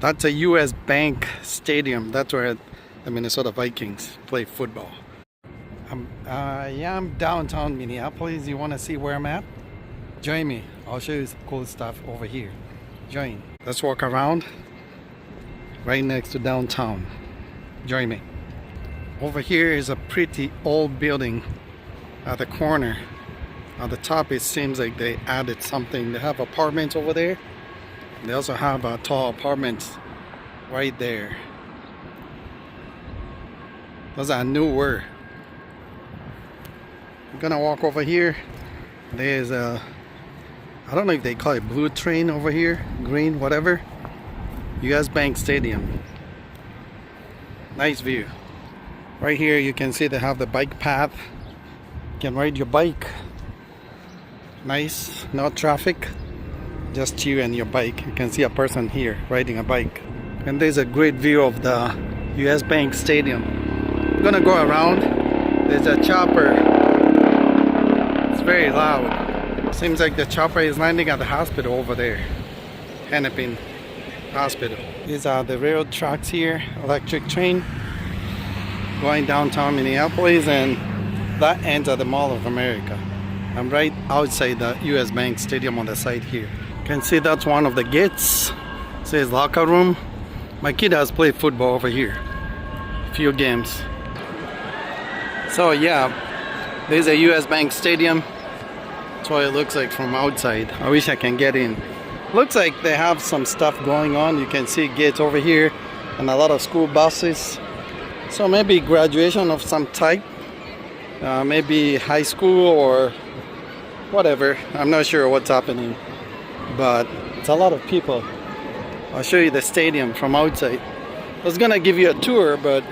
That's a US Bank Stadium. That's where the Minnesota Vikings play football. I'm downtown Minneapolis. You want to see where I'm at? Join me. I'll show you some cool stuff over here. Join. Let's walk around. Right next to downtown. Join me. Over here is a pretty old building at the corner. At the top it seems like they added something. They have apartments over there. They also have tall apartments right there. Those are newer. I'm gonna walk over here. There's a, I don't know if they call it blue train over here, green, whatever. US Bank Stadium. Nice view. Right here you can see they have the bike path. You can ride your bike. Nice, no traffic. Just you and your bike. You can see a person here riding a bike. And there's a great view of the US Bank Stadium. I'm gonna go around. There's a chopper. It's very loud. Seems like the chopper is landing at the hospital over there. Hennepin Hospital. These are the rail tracks here. Electric train going downtown Minneapolis, and that ends at the Mall of America. I'm right outside the US Bank Stadium on the side here. You can see that's one of the gates. It says locker room. My kid has played football over here. A few games. So yeah, there's a US Bank Stadium. That's what it looks like from outside. I wish I can get in. Looks like they have some stuff going on. You can see gates over here and a lot of school buses. So maybe graduation of some type. Maybe high school or whatever. I'm not sure what's happening, but it's a lot of people. I'll show you the stadium from outside. I was gonna give you a tour, but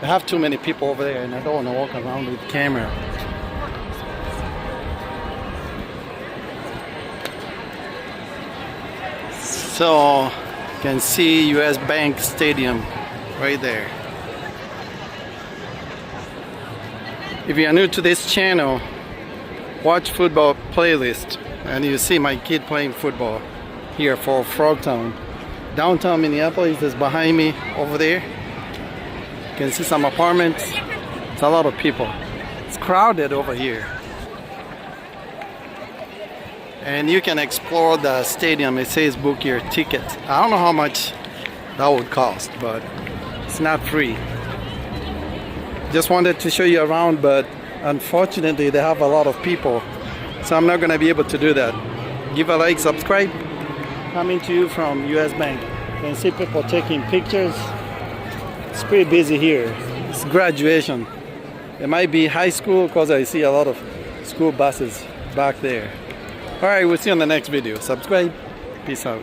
I have too many people over there and I don't want to walk around with the camera. So you can see US Bank Stadium right there. If you are new to this channel, watch football playlist and you see my kid playing football here for Frogtown. Downtown Minneapolis is behind me over there. You can see some apartments. It's a lot of people. It's crowded over here. And you can explore the stadium. It says book your ticket. I don't know how much that would cost, but it's not free. Just wanted to show you around, but unfortunately they have a lot of people, so I'm not gonna be able to do that. Give a like, subscribe. Coming to you from US Bank. You can see people taking pictures. It's pretty busy here. It's graduation. It might be high school because I see a lot of school buses back there. Alright, we'll see you on the next video. Subscribe. Peace out.